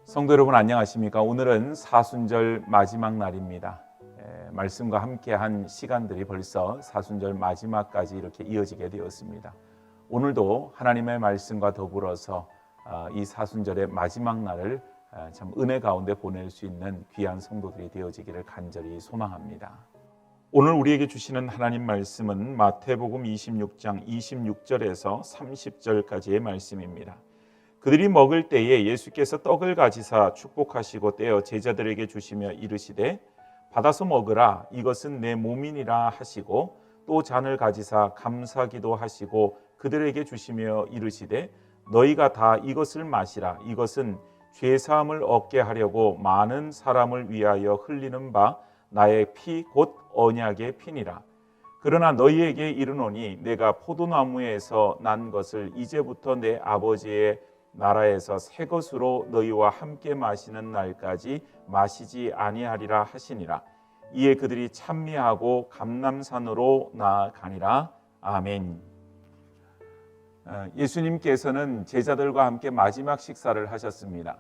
성도 여러분 안녕하십니까? 오늘은 사순절 마지막 날입니다. 말씀과 함께한 시간들이 벌써 사순절 마지막까지 이렇게 이어지게 되었습니다. 오늘도 하나님의 말씀과 더불어서 이 사순절의 마지막 날을 참 은혜 가운데 보낼 수 있는 귀한 성도들이 되어지기를 간절히 소망합니다. 오늘 우리에게 주시는 하나님 말씀은 마태복음 26장 26절에서 30절까지의 말씀입니다. 그들이 먹을 때에 예수께서 떡을 가지사 축복하시고 떼어 제자들에게 주시며 이르시되 받아서 먹으라, 이것은 내 몸이니라 하시고 또 잔을 가지사 감사기도 하시고 그들에게 주시며 이르시되 너희가 다 이것을 마시라, 이것은 죄사함을 얻게 하려고 많은 사람을 위하여 흘리는 바 나의 피 곧 언약의 피니라. 그러나 너희에게 이르노니 내가 포도나무에서 난 것을 이제부터 내 아버지의 나라에서 새 것으로 너희와 함께 마시는 날까지 마시지 아니하리라 하시니라. 이에 그들이 찬미하고 감람산으로 나아가니라. 아멘. 예수님께서는 제자들과 함께 마지막 식사를 하셨습니다.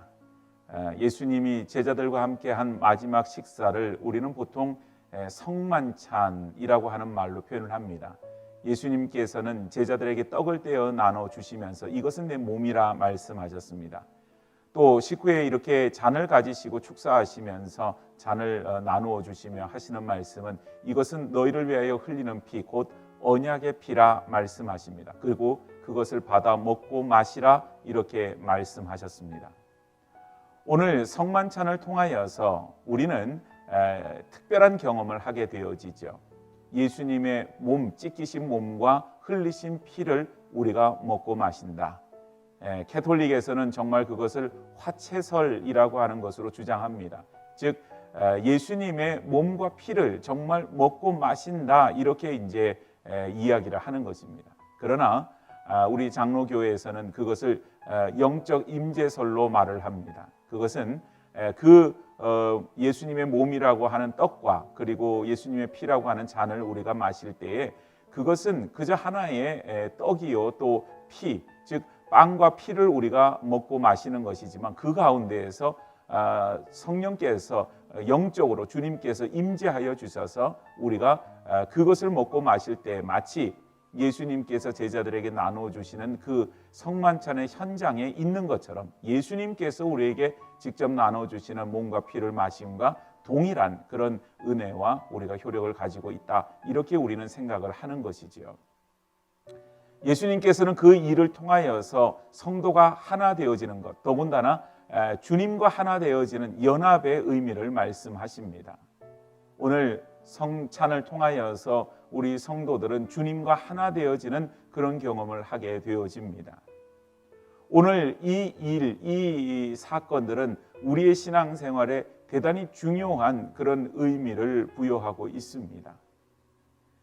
예수님이 제자들과 함께 한 마지막 식사를 우리는 보통 성만찬이라고 하는 말로 표현을 합니다. 예수님께서는 제자들에게 떡을 떼어 나눠 주시면서 이것은 내 몸이라 말씀하셨습니다. 또 식후에 이렇게 잔을 가지시고 축사하시면서 잔을 나누어 주시며 하시는 말씀은 이것은 너희를 위하여 흘리는 피 곧 언약의 피라 말씀하십니다. 그리고 그것을 받아 먹고 마시라 이렇게 말씀하셨습니다. 오늘 성만찬을 통하여서 우리는 특별한 경험을 하게 되어지죠. 예수님의 몸, 찢기신 몸과 흘리신 피를 우리가 먹고 마신다. 캐톨릭에서는 정말 그것을 화채설이라고 하는 것으로 주장합니다. 즉 예수님의 몸과 피를 정말 먹고 마신다 이렇게 이제 이야기를 하는 것입니다. 그러나 우리 장로교회에서는 그것을 영적 임재설로 말을 합니다. 그것은 예수님의 몸이라고 하는 떡과 그리고 예수님의 피라고 하는 잔을 우리가 마실 때에 그것은 그저 하나의 떡이요 또 피, 즉 빵과 피를 우리가 먹고 마시는 것이지만 그 가운데에서 성령께서 영적으로 주님께서 임재하여 주셔서 우리가 그것을 먹고 마실 때 마치 예수님께서 제자들에게 나눠주시는 그 성만찬의 현장에 있는 것처럼 예수님께서 우리에게 직접 나눠주시는 몸과 피를 마심과 동일한 그런 은혜와 우리가 효력을 가지고 있다. 이렇게 우리는 생각을 하는 것이지요. 예수님께서는 그 일을 통하여서 성도가 하나 되어지는 것, 더군다나 주님과 하나 되어지는 연합의 의미를 말씀하십니다. 오늘 성찬을 통하여서 우리 성도들은 주님과 하나 되어지는 그런 경험을 하게 되어집니다. 오늘 이 사건들은 우리의 신앙생활에 대단히 중요한 그런 의미를 부여하고 있습니다.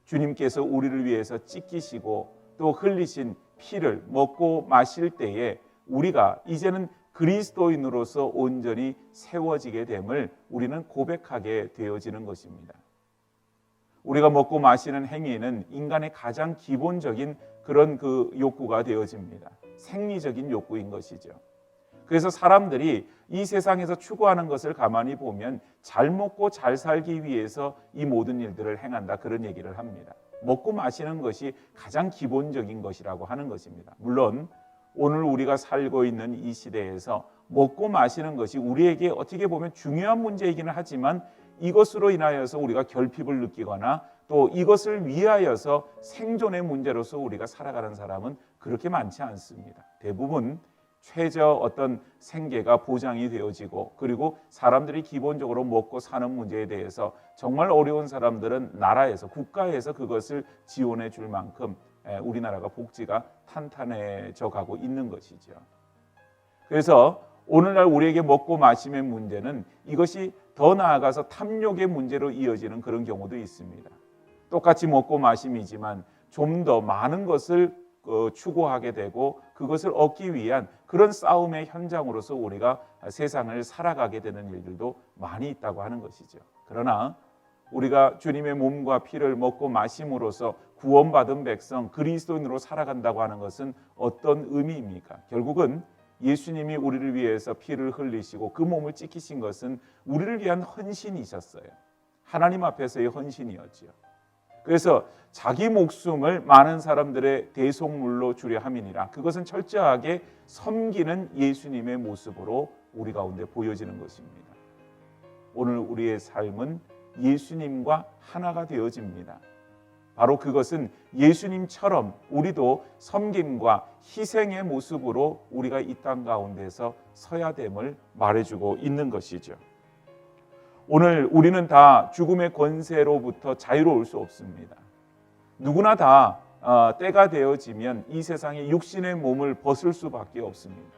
주님께서 우리를 위해서 찢기시고 또 흘리신 피를 먹고 마실 때에 우리가 이제는 그리스도인으로서 온전히 세워지게 됨을 우리는 고백하게 되어지는 것입니다. 우리가 먹고 마시는 행위는 인간의 가장 기본적인 그런 그 욕구가 되어집니다. 생리적인 욕구인 것이죠. 그래서 사람들이 이 세상에서 추구하는 것을 가만히 보면 잘 먹고 잘 살기 위해서 이 모든 일들을 행한다 그런 얘기를 합니다. 먹고 마시는 것이 가장 기본적인 것이라고 하는 것입니다. 물론 오늘 우리가 살고 있는 이 시대에서 먹고 마시는 것이 우리에게 어떻게 보면 중요한 문제이기는 하지만 이것으로 인하여서 우리가 결핍을 느끼거나 또 이것을 위하여서 생존의 문제로서 우리가 살아가는 사람은 그렇게 많지 않습니다. 대부분 최저 어떤 생계가 보장이 되어지고 그리고 사람들이 기본적으로 먹고 사는 문제에 대해서 정말 어려운 사람들은 나라에서 국가에서 그것을 지원해 줄 만큼 우리나라가 복지가 탄탄해져 가고 있는 것이죠. 그래서 오늘날 우리에게 먹고 마심의 문제는 이것이 더 나아가서 탐욕의 문제로 이어지는 그런 경우도 있습니다. 똑같이 먹고 마심이지만 좀 더 많은 것을 추구하게 되고 그것을 얻기 위한 그런 싸움의 현장으로서 우리가 세상을 살아가게 되는 일들도 많이 있다고 하는 것이죠. 그러나 우리가 주님의 몸과 피를 먹고 마심으로써 구원받은 백성 그리스도인으로 살아간다고 하는 것은 어떤 의미입니까? 결국은 예수님이 우리를 위해서 피를 흘리시고 그 몸을 찢기신 것은 우리를 위한 헌신이셨어요. 하나님 앞에서의 헌신이었지요. 그래서 자기 목숨을 많은 사람들의 대속물로 주려 함이니라. 그것은 철저하게 섬기는 예수님의 모습으로 우리 가운데 보여지는 것입니다. 오늘 우리의 삶은 예수님과 하나가 되어집니다. 바로 그것은 예수님처럼 우리도 섬김과 희생의 모습으로 우리가 이 땅 가운데서 서야 됨을 말해주고 있는 것이죠. 오늘 우리는 다 죽음의 권세로부터 자유로울 수 없습니다. 누구나 다 때가 되어지면 이 세상에 육신의 몸을 벗을 수밖에 없습니다.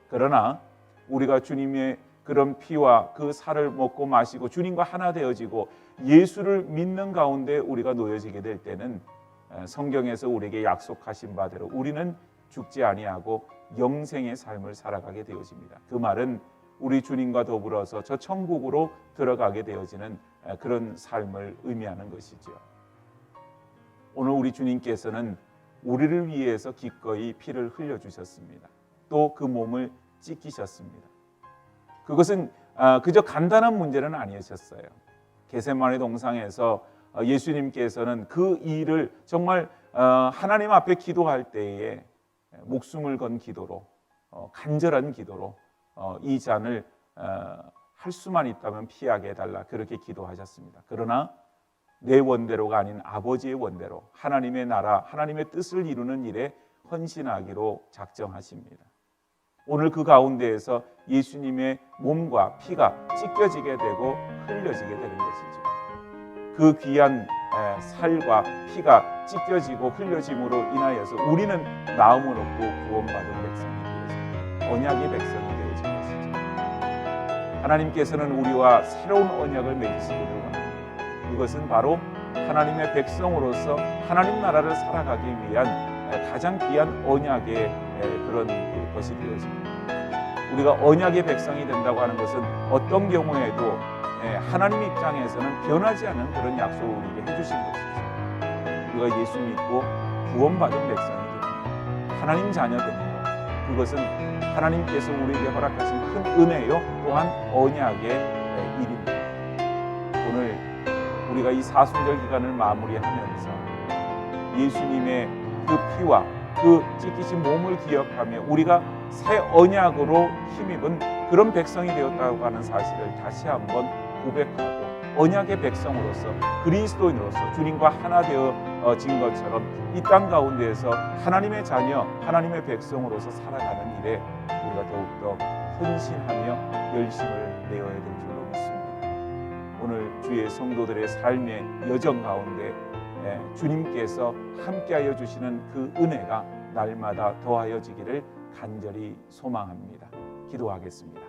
그러나 우리가 주님의 그런 피와 그 살을 먹고 마시고 주님과 하나 되어지고 예수를 믿는 가운데 우리가 놓여지게 될 때는 성경에서 우리에게 약속하신 바대로 우리는 죽지 아니하고 영생의 삶을 살아가게 되어집니다. 그 말은 우리 주님과 더불어서 저 천국으로 들어가게 되어지는 그런 삶을 의미하는 것이죠. 오늘 우리 주님께서는 우리를 위해서 기꺼이 피를 흘려주셨습니다. 또 그 몸을 찢기셨습니다. 그것은 그저 간단한 문제는 아니셨어요. 겟세마네 동상에서 예수님께서는 그 일을 정말 하나님 앞에 기도할 때에 목숨을 건 기도로 간절한 기도로 이 잔을 할 수만 있다면 피하게 해달라 그렇게 기도하셨습니다. 그러나 내 원대로가 아닌 아버지의 원대로 하나님의 나라 하나님의 뜻을 이루는 일에 헌신하기로 작정하십니다. 오늘 그 가운데에서 예수님의 몸과 피가 찢겨지게 되고 흘려지게 되는 것이죠. 그 귀한 살과 피가 찢겨지고 흘려짐으로 인하여서 우리는 마음을 얻고 구원받은 백성이 되어집니다. 언약의 백성이 되어진 것이죠. 하나님께서는 우리와 새로운 언약을 맺으시기를 원합니다. 그것은 바로 하나님의 백성으로서 하나님 나라를 살아가기 위한 가장 귀한 언약의 그런 것이 되어집니다. 우리가 언약의 백성이 된다고 하는 것은 어떤 경우에도 하나님 입장에서는 변하지 않는 그런 약속을 우리에게 해주신 것이죠. 우리가 예수 믿고 구원받은 백성이 됩니다. 하나님 자녀 되는 것, 그것은 하나님께서 우리에게 허락하신 큰 은혜요 또한 언약의 일입니다. 오늘 우리가 이 사순절 기간을 마무리하면서 예수님의 그 피와 그 찢기신 몸을 기억하며 우리가 새 언약으로 힘입은 그런 백성이 되었다고 하는 사실을 다시 한번 고백하고 언약의 백성으로서 그리스도인으로서 주님과 하나 되어진 것처럼 이 땅 가운데에서 하나님의 자녀, 하나님의 백성으로서 살아가는 일에 우리가 더욱더 헌신하며 열심을 내어야 될 줄로 믿습니다. 오늘 주의 성도들의 삶의 여정 가운데 주님께서 함께하여 주시는 그 은혜가 날마다 더하여지기를 간절히 소망합니다. 기도하겠습니다.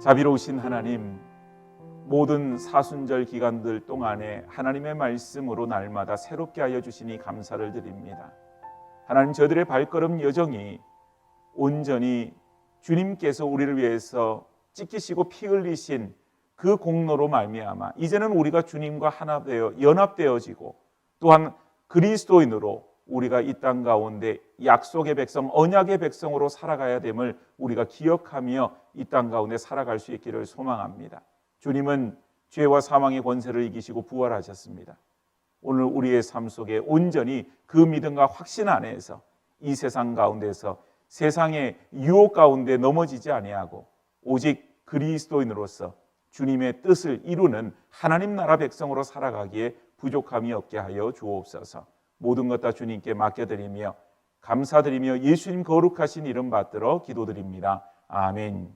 자비로우신 하나님, 모든 사순절 기간들 동안에 하나님의 말씀으로 날마다 새롭게 하여 주시니 감사를 드립니다. 하나님, 저들의 발걸음 여정이 온전히 주님께서 우리를 위해서 찢기시고 피 흘리신 그 공로로 말미암아 이제는 우리가 주님과 하나 되어 연합되어지고 또한 그리스도인으로 우리가 이 땅 가운데 약속의 백성, 언약의 백성으로 살아가야 됨을 우리가 기억하며 이 땅 가운데 살아갈 수 있기를 소망합니다. 주님은 죄와 사망의 권세를 이기시고 부활하셨습니다. 오늘 우리의 삶 속에 온전히 그 믿음과 확신 안에서 이 세상 가운데서 세상의 유혹 가운데 넘어지지 아니하고 오직 그리스도인으로서 주님의 뜻을 이루는 하나님 나라 백성으로 살아가기에 부족함이 없게 하여 주옵소서. 모든 것 다 주님께 맡겨드리며 감사드리며 예수님 거룩하신 이름 받들어 기도드립니다. 아멘.